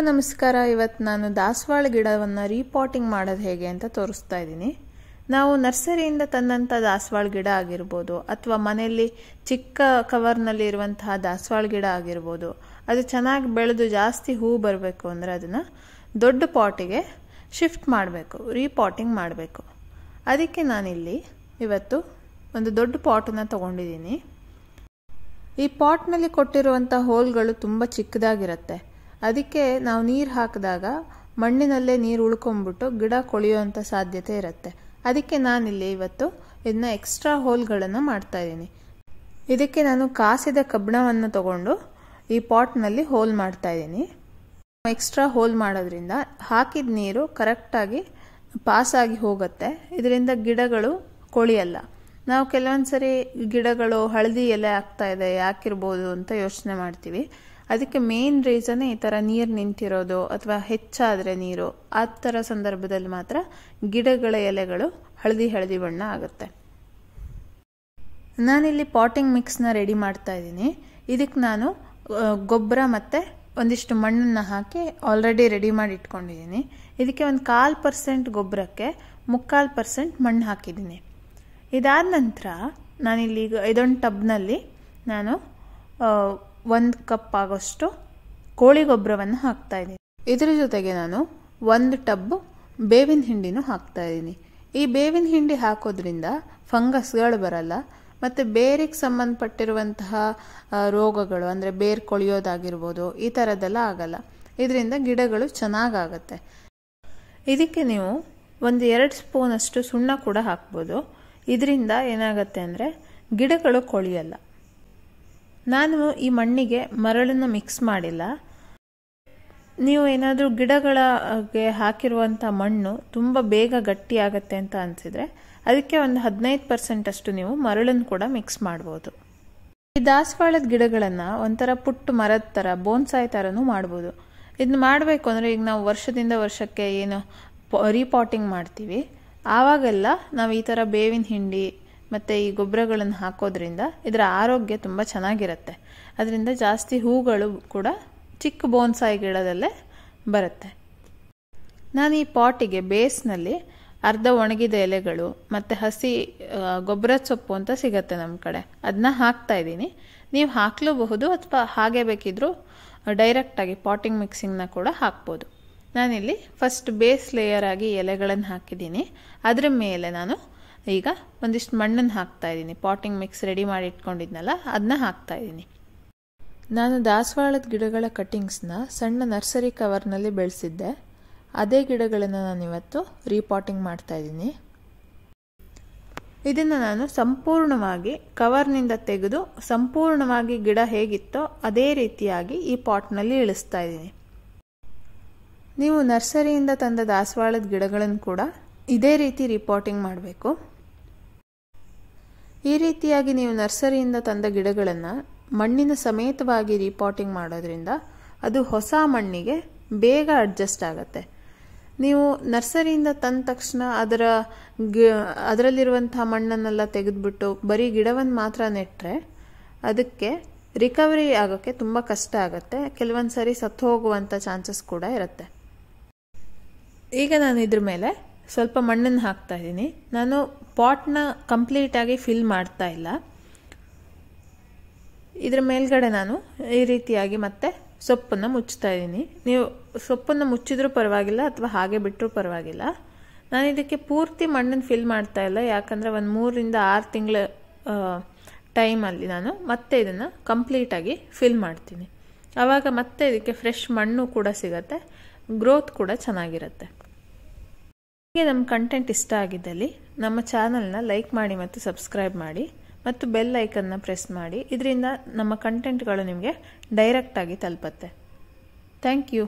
ನಮಸ್ಕಾರ. ಇವತ್ತು ನಾನು ದಾಸವಾಳ ಗಿಡವನ್ನು ರೀಪಾಟಿಂಗ್ ಮಾಡೋದು ಹೇಗೆ ಅಂತ ತೋರಿಸ್ತಾ ಇದ್ದೀನಿ. ನಾವು ನರ್ಸರಿಯಿಂದ ತಂದಂಥ ದಾಸವಾಳ ಗಿಡ ಆಗಿರ್ಬೋದು ಅಥವಾ ಮನೆಯಲ್ಲಿ ಚಿಕ್ಕ ಕವರ್ನಲ್ಲಿ ಇರುವಂತಹ ದಾಸವಾಳ ಗಿಡ ಆಗಿರ್ಬೋದು, ಅದು ಚೆನ್ನಾಗಿ ಬೆಳೆದು ಜಾಸ್ತಿ ಹೂ ಬರಬೇಕು ಅಂದರೆ ಅದನ್ನು ದೊಡ್ಡ ಪಾಟಿಗೆ ಶಿಫ್ಟ್ ಮಾಡಬೇಕು, ರೀಪಾಟಿಂಗ್ ಮಾಡಬೇಕು. ಅದಕ್ಕೆ ನಾನಿಲ್ಲಿ ಇವತ್ತು ಒಂದು ದೊಡ್ಡ ಪಾಟನ್ನು ತೊಗೊಂಡಿದ್ದೀನಿ. ಈ ಪಾಟ್ನಲ್ಲಿ ಕೊಟ್ಟಿರುವಂಥ ಹೋಲ್ಗಳು ತುಂಬ ಚಿಕ್ಕದಾಗಿರುತ್ತೆ. ಅದಕ್ಕೆ ನಾವು ನೀರು ಹಾಕಿದಾಗ ಮಣ್ಣಿನಲ್ಲೇ ನೀರು ಉಳ್ಕೊಂಡ್ಬಿಟ್ಟು ಗಿಡ ಕೊಳೆಯುವಂಥ ಸಾಧ್ಯತೆ ಇರುತ್ತೆ. ಅದಕ್ಕೆ ನಾನಿಲ್ಲಿ ಇವತ್ತು ಇದನ್ನ ಎಕ್ಸ್ಟ್ರಾ ಹೋಲ್ಗಳನ್ನು ಮಾಡ್ತಾ ಇದ್ದೀನಿ. ಇದಕ್ಕೆ ನಾನು ಕಾಸಿದ ಕಬ್ಬಿಣವನ್ನು ತಗೊಂಡು ಈ ಪಾಟ್ನಲ್ಲಿ ಹೋಲ್ ಮಾಡ್ತಾ ಇದ್ದೀನಿ. ಎಕ್ಸ್ಟ್ರಾ ಹೋಲ್ ಮಾಡೋದ್ರಿಂದ ಹಾಕಿದ ನೀರು ಕರೆಕ್ಟಾಗಿ ಪಾಸಾಗಿ ಹೋಗುತ್ತೆ. ಇದರಿಂದ ಗಿಡಗಳು ಕೊಳೆಯಲ್ಲ. ನಾವು ಕೆಲವೊಂದ್ಸರಿ ಗಿಡಗಳು ಹಳದಿ ಎಲೆ ಆಗ್ತಾ ಇದೆ, ಯಾಕಿರ್ಬೋದು ಅಂತ ಯೋಚನೆ ಮಾಡ್ತೀವಿ. ಅದಕ್ಕೆ ಮೇನ್ ರೀಸನ್ ಈ ಥರ ನೀರು ನಿಂತಿರೋದು ಅಥವಾ ಹೆಚ್ಚಾದರೆ ನೀರು, ಆ ಥರ ಸಂದರ್ಭದಲ್ಲಿ ಮಾತ್ರ ಗಿಡಗಳ ಎಲೆಗಳು ಹಳದಿ ಬಣ್ಣ ಆಗುತ್ತೆ. ನಾನಿಲ್ಲಿ ಪಾಟಿಂಗ್ ಮಿಕ್ಸ್ನ ರೆಡಿ ಮಾಡ್ತಾ ಇದ್ದೀನಿ. ಇದಕ್ಕೆ ನಾನು ಗೊಬ್ಬರ ಮತ್ತು ಒಂದಿಷ್ಟು ಮಣ್ಣನ್ನು ಹಾಕಿ ಆಲ್ರೆಡಿ ರೆಡಿ ಮಾಡಿ ಇಟ್ಕೊಂಡಿದ್ದೀನಿ. ಇದಕ್ಕೆ ಒಂದು 1/4% ಗೊಬ್ಬರಕ್ಕೆ 3/4% ಮಣ್ಣು ಹಾಕಿದ್ದೀನಿ. ಇದಾದ ನಂತರ ನಾನಿಲ್ಲಿ ಇದೊಂದು ಟಬ್ನಲ್ಲಿ ನಾನು 1 ಕಪ್ ಆಗೋಷ್ಟು ಕೋಳಿ ಗೊಬ್ಬರವನ್ನು ಹಾಕ್ತಾ ಇದ್ದೀನಿ. ಇದರ ಜೊತೆಗೆ ನಾನು 1 ಟಬ್ ಬೇವಿನ ಹಿಂಡಿನೂ ಹಾಕ್ತಾ ಇದ್ದೀನಿ. ಈ ಬೇವಿನ ಹಿಂಡಿ ಹಾಕೋದ್ರಿಂದ ಫಂಗಸ್ಗಳು ಬರಲ್ಲ ಮತ್ತು ಬೇರಿಗೆ ಸಂಬಂಧಪಟ್ಟಿರುವಂತಹ ರೋಗಗಳು ಅಂದರೆ ಬೇರು ಕೊಳೆಯೋದಾಗಿರ್ಬೋದು, ಈ ಥರದ್ದೆಲ್ಲ ಆಗಲ್ಲ. ಇದರಿಂದ ಗಿಡಗಳು ಚೆನ್ನಾಗಾಗತ್ತೆ. ಇದಕ್ಕೆ ನೀವು 1-2 ಸ್ಪೂನಷ್ಟು ಸುಣ್ಣ ಕೂಡ ಹಾಕ್ಬೋದು. ಇದರಿಂದ ಏನಾಗುತ್ತೆ ಅಂದರೆ ಗಿಡಗಳು ಕೊಳೆಯಲ್ಲ. ನಾನು ಈ ಮಣ್ಣಿಗೆ ಮರಳನ್ನು ಮಿಕ್ಸ್ ಮಾಡಿಲ್ಲ. ನೀವು ಏನಾದರೂ ಗಿಡಗಳಿಗೆ ಹಾಕಿರುವಂಥ ಮಣ್ಣು ತುಂಬ ಬೇಗ ಗಟ್ಟಿ ಆಗುತ್ತೆ ಅಂತ ಅನಿಸಿದರೆ ಅದಕ್ಕೆ ಒಂದು 15% ಅಷ್ಟು ನೀವು ಮರಳನ್ನು ಕೂಡ ಮಿಕ್ಸ್ ಮಾಡ್ಬೋದು. ಈ ದಾಸವಾಳದ ಗಿಡಗಳನ್ನು ಒಂಥರ ಪುಟ್ಟ ಮರದ ಥರ, ಬೋನ್ಸಾಯಿ ಥರನೂ ಮಾಡ್ಬೋದು. ಇದನ್ನ ಮಾಡಬೇಕು ಅಂದರೆ ಈಗ ನಾವು ವರ್ಷದಿಂದ ವರ್ಷಕ್ಕೆ ಏನು ರೀಪಾಟಿಂಗ್ ಮಾಡ್ತೀವಿ, ಆವಾಗೆಲ್ಲ ನಾವು ಈ ಥರ ಬೇವಿನ ಹಿಂಡಿ ಮತ್ತು ಈ ಗೊಬ್ಬರಗಳನ್ನು ಹಾಕೋದ್ರಿಂದ ಇದರ ಆರೋಗ್ಯ ತುಂಬ ಚೆನ್ನಾಗಿರುತ್ತೆ. ಅದರಿಂದ ಜಾಸ್ತಿ ಹೂಗಳು ಕೂಡ ಚಿಕ್ಕ ಬೋನ್ಸಾಯಿ ಗಿಡದಲ್ಲೇ ಬರುತ್ತೆ. ನಾನು ಈ ಪಾಟಿಗೆ ಬೇಸ್ನಲ್ಲಿ ಅರ್ಧ ಒಣಗಿದ ಎಲೆಗಳು ಮತ್ತು ಹಸಿ ಗೊಬ್ಬರದ ಸೊಪ್ಪು ಅಂತ ಸಿಗುತ್ತೆ ನಮ್ಮ ಕಡೆ, ಅದನ್ನ ಹಾಕ್ತಾ ಇದ್ದೀನಿ. ನೀವು ಹಾಕ್ಲೂಬಹುದು ಅಥವಾ ಹಾಗೆ ಬೇಕಿದ್ರೂ ಡೈರೆಕ್ಟಾಗಿ ಪಾಟಿಂಗ್ ಮಿಕ್ಸಿಂಗ್ನ ಕೂಡ ಹಾಕ್ಬೋದು. ನಾನಿಲ್ಲಿ ಫಸ್ಟ್ ಬೇಸ್ ಲೇಯರ್ ಆಗಿ ಎಲೆಗಳನ್ನು ಹಾಕಿದ್ದೀನಿ. ಅದರ ಮೇಲೆ ನಾನು ಈಗ ಒಂದಿಷ್ಟು ಮಣ್ಣನ್ನು ಹಾಕ್ತಾ ಇದ್ದೀನಿ. ಪಾಟಿಂಗ್ ಮಿಕ್ಸ್ ರೆಡಿ ಮಾಡಿ ಇಟ್ಕೊಂಡಿದ್ನಲ್ಲ, ಅದನ್ನ ಹಾಕ್ತಾ ಇದ್ದೀನಿ. ನಾನು ದಾಸವಾಳದ ಗಿಡಗಳ ಕಟ್ಟಿಂಗ್ಸ್ನ ಸಣ್ಣ ನರ್ಸರಿ ಕವರ್ನಲ್ಲಿ ಬೆಳೆಸಿದ್ದೆ. ಅದೇ ಗಿಡಗಳನ್ನು ನಾನು ಇವತ್ತು ರೀಪಾಟಿಂಗ್ ಮಾಡ್ತಾ ಇದ್ದೀನಿ. ಇದನ್ನು ನಾನು ಸಂಪೂರ್ಣವಾಗಿ ಕವರ್ನಿಂದ ತೆಗೆದು ಸಂಪೂರ್ಣವಾಗಿ ಗಿಡ ಹೇಗಿತ್ತೋ ಅದೇ ರೀತಿಯಾಗಿ ಈ ಪಾಟ್ನಲ್ಲಿ ಇಳಿಸ್ತಾ ಇದ್ದೀನಿ. ನೀವು ನರ್ಸರಿಯಿಂದ ತಂದ ದಾಸವಾಳದ ಗಿಡಗಳನ್ನು ಕೂಡ ಇದೇ ರೀತಿ ರೀಪಾಟಿಂಗ್ ಮಾಡಬೇಕು. ಈ ರೀತಿಯಾಗಿ ನೀವು ನರ್ಸರಿಯಿಂದ ತಂದ ಗಿಡಗಳನ್ನು ಮಣ್ಣಿನ ಸಮೇತವಾಗಿ ರೀಪಾಟಿಂಗ್ ಮಾಡೋದ್ರಿಂದ ಅದು ಹೊಸ ಮಣ್ಣಿಗೆ ಬೇಗ ಅಡ್ಜಸ್ಟ್ ಆಗುತ್ತೆ. ನೀವು ನರ್ಸರಿಯಿಂದ ತಂದ ತಕ್ಷಣ ಅದರಲ್ಲಿರುವಂಥ ಮಣ್ಣನ್ನೆಲ್ಲ ತೆಗೆದುಬಿಟ್ಟು ಬರೀ ಗಿಡವನ್ನು ಮಾತ್ರ ನೆಟ್ಟರೆ ಅದಕ್ಕೆ ರಿಕವರಿ ಆಗೋಕ್ಕೆ ತುಂಬ ಕಷ್ಟ ಆಗುತ್ತೆ. ಕೆಲವೊಂದು ಸರಿ ಸತ್ತು ಹೋಗುವಂಥ ಚಾನ್ಸಸ್ ಕೂಡ ಇರುತ್ತೆ. ಈಗ ನಾನು ಇದ್ರ ಮೇಲೆ ಸ್ವಲ್ಪ ಮಣ್ಣನ್ನು ಹಾಕ್ತಾ ಇದ್ದೀನಿ. ನಾನು ಪಾಟ್ನ ಕಂಪ್ಲೀಟಾಗಿ ಫಿಲ್ ಮಾಡ್ತಾ ಇಲ್ಲ. ಇದ್ರ ಮೇಲ್ಗಡೆ ನಾನು ಈ ರೀತಿಯಾಗಿ ಮತ್ತೆ ಸೊಪ್ಪನ್ನು ಮುಚ್ತಾ ಇದ್ದೀನಿ. ನೀವು ಸೊಪ್ಪನ್ನು ಮುಚ್ಚಿದ್ರೂ ಪರವಾಗಿಲ್ಲ ಅಥವಾ ಹಾಗೆ ಬಿಟ್ಟರೂ ಪರವಾಗಿಲ್ಲ. ನಾನು ಇದಕ್ಕೆ ಪೂರ್ತಿ ಮಣ್ಣನ್ನು ಫಿಲ್ ಮಾಡ್ತಾ ಇಲ್ಲ, ಯಾಕಂದರೆ ಒಂದು 3-6 ತಿಂಗಳ ಟೈಮಲ್ಲಿ ನಾನು ಮತ್ತೆ ಇದನ್ನು ಕಂಪ್ಲೀಟಾಗಿ ಫಿಲ್ ಮಾಡ್ತೀನಿ. ಆವಾಗ ಮತ್ತೆ ಇದಕ್ಕೆ ಫ್ರೆಶ್ ಮಣ್ಣು ಕೂಡ ಸಿಗುತ್ತೆ, ಗ್ರೋತ್ ಕೂಡ ಚೆನ್ನಾಗಿರುತ್ತೆ. ಹೀಗೆ ನಮ್ಮ ಕಂಟೆಂಟ್ ಇಷ್ಟ ಆಗಿದ್ದಲ್ಲಿ ನಮ್ಮ ಚಾನಲ್ನ ಲೈಕ್ ಮಾಡಿ ಮತ್ತು ಸಬ್ಸ್ಕ್ರೈಬ್ ಮಾಡಿ ಮತ್ತು ಬೆಲ್ ಐಕನ್ನ ಪ್ರೆಸ್ ಮಾಡಿ. ಇದರಿಂದ ನಮ್ಮ ಕಂಟೆಂಟ್ಗಳು ನಿಮಗೆ ಡೈರೆಕ್ಟಾಗಿ ತಲುಪುತ್ತೆ. Thank you.